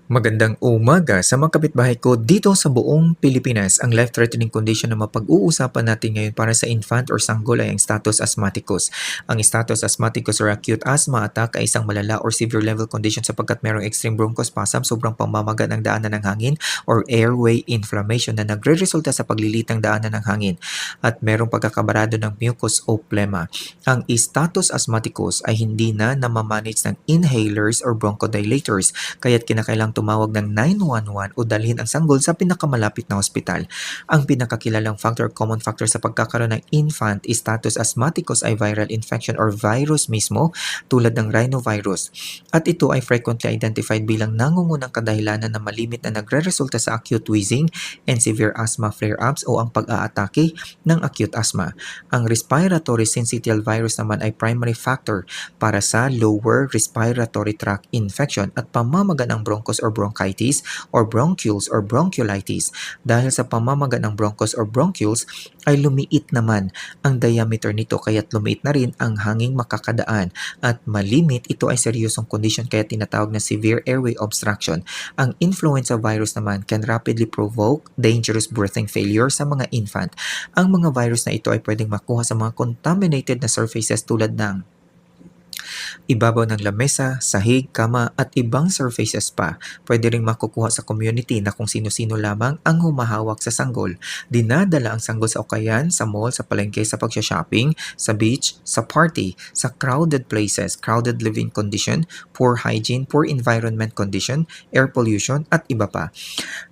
Magandang umaga sa mga kapitbahay ko dito sa buong Pilipinas. Ang life-threatening condition na mapag-uusapan natin ngayon para sa infant or sanggol ay ang status asthmaticus. Ang status asthmaticus or acute asthma attack ay isang malala or severe level condition sapagkat merong extreme bronchospasm, sobrang pamamaga ng daanan ng hangin or airway inflammation na nagre-resulta sa paglilit ng daanan ng hangin at merong pagkakabarado ng mucus o phlegma. Ang status asthmaticus ay hindi na namamanage ng inhalers or bronchodilators kaya't kinakailangang tumawag ng 911 o dalhin ang sanggol sa pinakamalapit na ospital. Ang pinakakilalang factor, common factor sa pagkakaroon ng infant status asthmaticus ay viral infection or virus mismo tulad ng rhinovirus. At ito ay frequently identified bilang nangungunang kadahilanan na malimit na nagre-resulta sa acute wheezing and severe asthma flare-ups o ang pag-aatake ng acute asthma. Ang respiratory syncytial virus naman ay primary factor para sa lower respiratory tract infection at pamamaga ng bronchus or bronchitis or bronchioles or bronchiolitis. Dahil sa pamamaga ng bronchus or bronchioles ay lumiit naman ang diameter nito kaya't lumiit na rin ang hanging makakadaan at malimit ito ay seryosong condition kaya tinatawag na severe airway obstruction. Ang influenza virus naman can rapidly provoke dangerous breathing failure sa mga infant. Ang mga virus na ito ay pwedeng makuha sa mga contaminated na surfaces tulad ng ibabaw ng lamesa, sahig, kama at ibang surfaces pa. Pwede ring makukuha sa community na kung sino-sino lamang ang humahawak sa sanggol. Dinadala ang sanggol sa okayan, sa mall, sa palengke, sa pagsha-shopping, sa beach, sa party, sa crowded places, crowded living condition, poor hygiene, poor environment condition, air pollution at iba pa.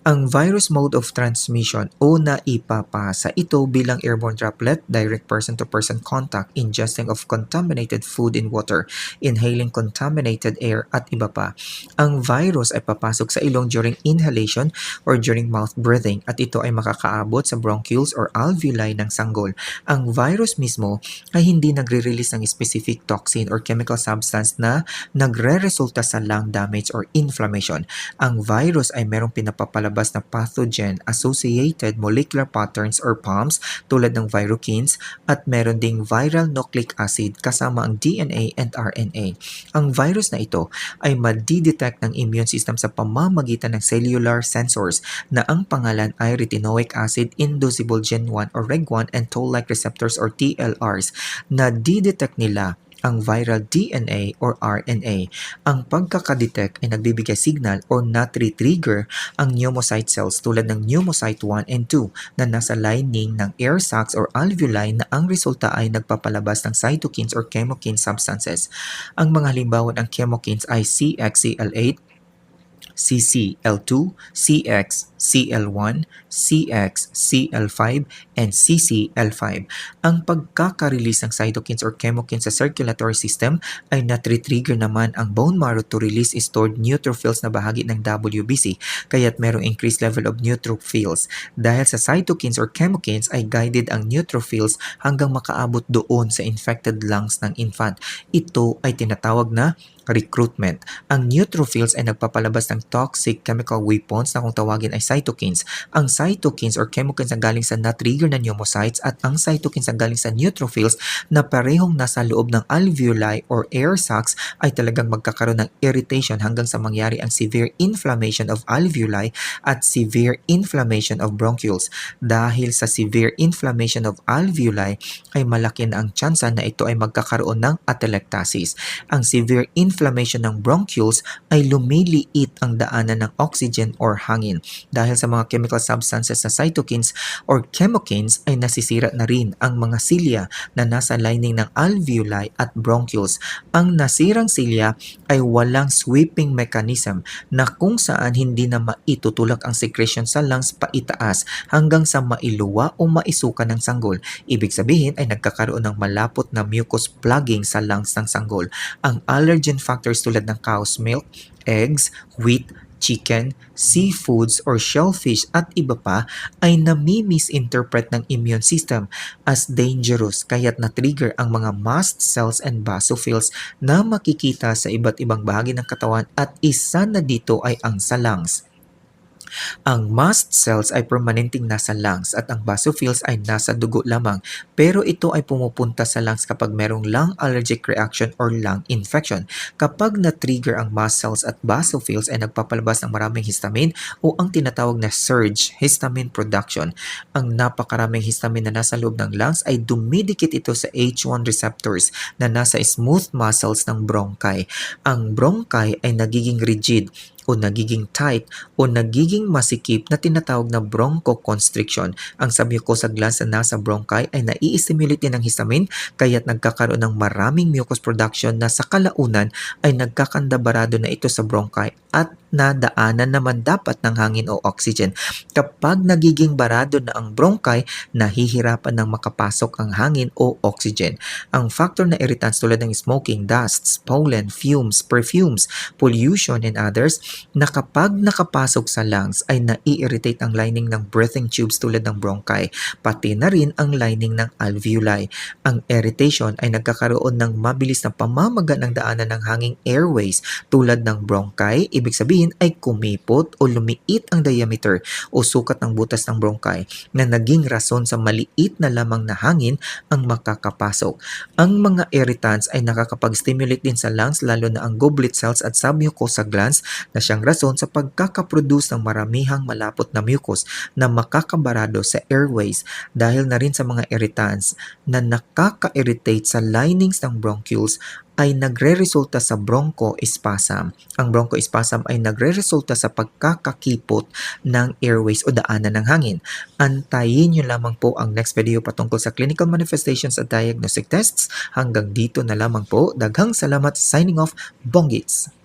Ang virus mode of transmission o naipapasa ito bilang airborne droplet, direct person-to-person contact, ingesting of contaminated food and water, inhaling contaminated air at iba pa. Ang virus ay papasok sa ilong during inhalation or during mouth breathing at ito ay makakaabot sa bronchioles or alveoli ng sanggol. Ang virus mismo ay hindi nagre-release ng specific toxin or chemical substance na nagre-resulta sa lung damage or inflammation. Ang virus ay merong pinapapalabas na pathogen associated molecular patterns or PAMs tulad ng virukins at meron ding viral nucleic acid kasama ang DNA and RNA. Ang virus na ito ay madidetect ng immune system sa pamamagitan ng cellular sensors na ang pangalan ay retinoic acid inducible gen 1 or reg1 and toll-like receptors or TLRs na didetect nila ang viral DNA or RNA. Ang pagkakadetect ay nagbibigay signal o natri-trigger ang pneumocyte cells tulad ng pneumocyte 1 and 2 na nasa lining ng air sacs or alveoli na ang resulta ay nagpapalabas ng cytokines or chemokine substances. Ang mga halimbawa ng chemokines ay CXCL8, CCL2, CXCL1, CXCL5, and CCL5. Ang pagkaka-release ng cytokines or chemokines sa circulatory system ay natri-trigger naman ang bone marrow to release stored neutrophils na bahagi ng WBC, kaya't merong increased level of neutrophils. Dahil sa cytokines or chemokines ay guided ang neutrophils hanggang makaabot doon sa infected lungs ng infant. Ito ay tinatawag na recruitment. Ang neutrophils ay nagpapalabas ng toxic chemical weapons na kung tawagin ay cytokines. Ang cytokines or chemokines na galing sa na-trigger na pneumocytes at ang cytokines na galing sa neutrophils na parehong nasa loob ng alveoli or air sacs ay talagang magkakaroon ng irritation hanggang sa mangyari ang severe inflammation of alveoli at severe inflammation of bronchioles. Dahil sa severe inflammation of alveoli ay malaki na ang tsansa na ito ay magkakaroon ng atelectasis. Ang severe inflammation ng bronchioles ay lumiliit ang daanan ng oxygen or hangin. Dahil sa mga chemical substances sa cytokines or chemokines ay nasisira na rin ang mga silya na nasa lining ng alveoli at bronchioles. Ang nasirang silya ay walang sweeping mechanism na kung saan hindi na maitutulak ang secretion sa lungs paitaas hanggang sa mailuwa o maisuka ng sanggol. Ibig sabihin ay nagkakaroon ng malapot na mucus plugging sa lungs ng sanggol. Ang allergen factors tulad ng cow's milk, eggs, wheat, chicken, seafoods or shellfish at iba pa ay nami-misinterpret ng immune system as dangerous kaya't na-trigger ang mga mast cells and basophils na makikita sa iba't ibang bahagi ng katawan at isa na dito ay ang sa lungs. Ang mast cells ay permanenteng nasa lungs at ang basophils ay nasa dugo lamang, pero ito ay pumupunta sa lungs kapag merong lung allergic reaction or lung infection. Kapag na-trigger ang mast cells at basophils ay nagpapalabas ng maraming histamine o ang tinatawag na surge histamine production. Ang napakaraming histamine na nasa loob ng lungs ay dumidikit ito sa H1 receptors na nasa smooth muscles ng bronchi. Ang bronchi ay nagiging rigid o nagiging tight o nagiging masikip na tinatawag na bronchoconstriction. Ang submucosal glands na nasa bronchi ay nai-stimulate din ng histamine kaya't nagkakaroon ng maraming mucus production na sa kalaunan ay nagkakandabarado na ito sa bronchi at nadaanan naman dapat ng hangin o oxygen. Kapag nagiging barado na ang bronchi, nahihirapan ng makapasok ang hangin o oxygen. Ang factor na irritants tulad ng smoking, dusts, pollen, fumes, perfumes, pollution, and others na kapag nakapasok sa lungs ay nai-irritate ang lining ng breathing tubes tulad ng bronchi, pati na rin ang lining ng alveoli. Ang irritation ay nagkakaroon ng mabilis na pamamaga ng daanan ng hanging airways tulad ng bronchi, ibig sabihin ay kumipot o lumiit ang diameter o sukat ng butas ng bronchi na naging rason sa maliit na lamang na hangin ang makakapasok. Ang mga irritants ay nakakapag-stimulate din sa lungs lalo na ang goblet cells at submucosal glands na siyang rason sa pagkakaproduce ng maramihang malapot na mucus na makakabarado sa airways dahil na rin sa mga irritants na nakaka-irritate sa linings ng bronchioles ay nagre-resulta sa bronchospasm. Ang bronchospasm ay nagre-resulta sa pagkakakipot ng airways o daanan ng hangin. Antayin nyo lamang po ang next video patungkol sa clinical manifestations at diagnostic tests. Hanggang dito na lamang po. Daghang salamat. Signing off, Bonggits!